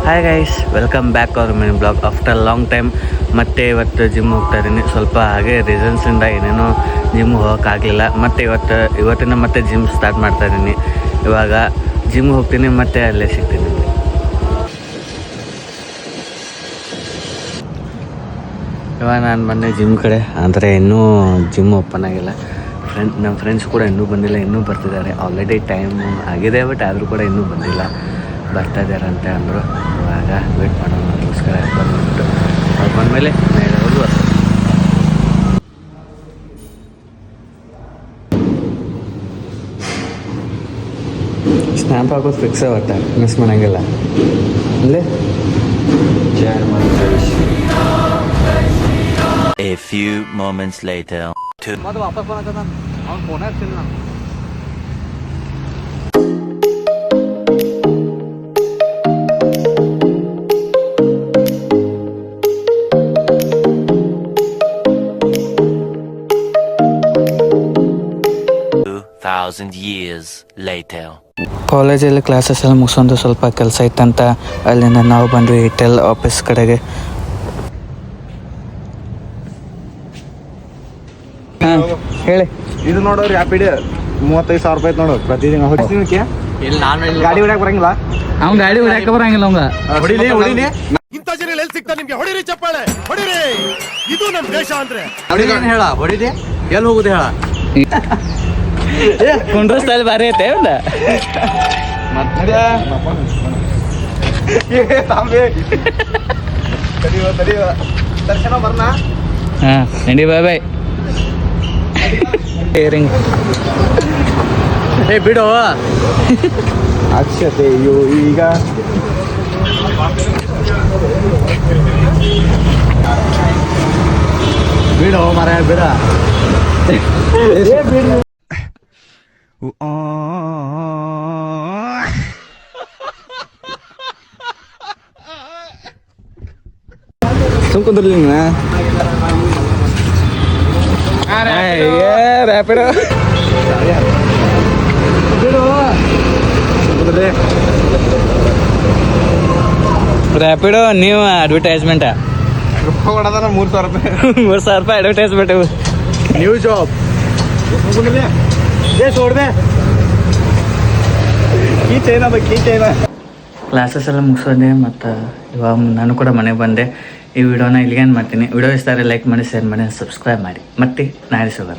Hi guys, welcome back hour mini blog. After long time ಮತ್ತೆ ಇವತ್ತು gym ಹೋಗ್ತಾ ಇದ್ದೀನಿ. ಸ್ವಲ್ಪ ಹಾಗೆ ರೀಸನ್ಸಿಂದ ಏನೇನೋ ಜಿಮ್ ಹೋಗೋಕ್ಕಾಗಲಿಲ್ಲ. ಮತ್ತು ಇವತ್ತಿನ ಮತ್ತೆ ಜಿಮ್ ಸ್ಟಾರ್ಟ್ ಮಾಡ್ತಾ ಇದ್ದೀನಿ. ಇವಾಗ ಜಿಮ್ ಹೋಗ್ತೀನಿ, ಮತ್ತೆ ಅಲ್ಲೇ ಸಿಗ್ತೀನಿ. ಇವಾಗ ನಾನು ಬಂದೆ ಜಿಮ್ ಕಡೆ. ಅಂದರೆ ಇನ್ನೂ ಜಿಮ್ ಓಪನ್ ಆಗಿಲ್ಲ. ನಮ್ಮ ಫ್ರೆಂಡ್ಸ್ ಕೂಡ ಇನ್ನೂ ಬಂದಿಲ್ಲ, ಇನ್ನೂ ಬರ್ತಿದ್ದಾರೆ. ಆಲ್ರೆಡಿ ಟೈಮ್ ಆಗಿದೆ, ಬಟ್ ಆದರೂ ಕೂಡ ಇನ್ನೂ ಬಂದಿಲ್ಲ. ಬರ್ತಾ ಇದ್ದಾರೆ ಅಂತ ಅಂದರು. ಇವಾಗ ವೇಟ್ ಮಾಡೋಣ, ಅದಕ್ಕೋಸ್ಕರ ಬಂದುಬಿಟ್ಟು ಅವ್ರು ಬಂದಮೇಲೆ ಮೇಲೆ ಹೋಗಿ ಬರ್ತಾರೆ. ಸ್ನ್ಯಾಪ್ ಹಾಕೋದು ಫಿಕ್ಸ್ ಆಗುತ್ತೆ, ಮಿಸ್ ಮಾಡೋಂಗಿಲ್ಲ. ಅಲ್ಲೇ A few moments later. ಮತ್ತೆ ವಾಪಸ್ ಬಂದ ಅವ್ನು ಫೋನ್ ಹಚ್ಚಿಲ್ಲ ನಾನು. Years later. ಕಾಲೇಜಲ್ಲಿ ಕ್ಲಾಸಸ್ ಎಲ್ಲ ಮುಗಿಸೊಂದು ಸ್ವಲ್ಪ ಕೆಲಸ ಇತ್ತಂತ ಅಲ್ಲಿಂದ ನಾವು ಬಂದ್ವಿ ಏರ್ಟೆಲ್ ಆಫೀಸ್ ಕಡೆಗೆ. ಹೇಳಿ. ಇದು ನೋಡೋ ರ್ಯಾಪಿಡ್ 35,000 ರೂಪಾಯಿ ನೋಡು ಪ್ರತಿದಿನ. ಇಲ್ಲಿ ನಾನು ಗಾಡಿ ಹೊಡ್ಯಾಕ ಬರಂಗಿಲ್ಲ, ಅವ್ನು ಗಾಡಿ ಹೊಡ್ಯಾಕ ಬರಂಗಿಲ್ಲ. ಅವಂಗ ಹೊಡಿಲಿ ಹೊಡಿಲಿ. ಇಂಥ ಜನ ಎಲ್ಲಿ ಸಿಗ್ತಾರೆ ನಿಮ್ಗೆ? ಹೊಡಿರಿ ಚಪ್ಪಾಳೆ, ಹೊಡಿರಿ. ಇದು ನಮ್ ದೇಶ ಅಂದ್ರೆ. ಹೇಳ ಹೊಡಿಲಿ, ಎಲ್ಲಿ ಹೋಗುದು ಹೇಳ. ಕುಂಡ್ರ ಸ್ಟೈಲ್ ಭಾರಿ ಐತೆ ಒಂದ. ಮತ್ತೆ ದರ್ಶನ ಬರ್ನಾ. ಹಾಂ ನಡಿ, ಬಾಯ್ ಬಾಯ್. ಏರಿಂಗ್ ಏ ಬಿಡು. ಅಕ್ಷತೆಯು ಈಗ ಬಿಡು ಮರ ಬಿಡ. ಸುಮ್ಕುಂದ್ರಲಿ ರ್ಯಾಪಿಡ್ ರ್ಯಾಪಿಡೋ ನೀವು ಅಡ್ವರ್ಟೈಸ್ಮೆಂಟ್ 3,000 ರೂಪಾಯಿ. 3,000 ರೂಪಾಯಿ advertisement. New job. Key China classes ಎಲ್ಲ ಮುಗಿಸೋದೆ. ಮತ್ತು ಇವಾಗ ನಾನು ಕೂಡ ಮನೆಗೆ ಬಂದೆ. ಈ ವಿಡಿಯೋನ ಇಲ್ಲಿಗೇನು ಮಾಡ್ತೀನಿ. ವಿಡಿಯೋ ಇಷ್ಟ ಆದರೆ ಲೈಕ್ ಮಾಡಿ, ಶೇರ್ ಮಾಡಿ, ಸಬ್ಸ್ಕ್ರೈಬ್ ಮಾಡಿ. ಮತ್ತೆ ನಾಳೆ ಸಿಗೋಣ.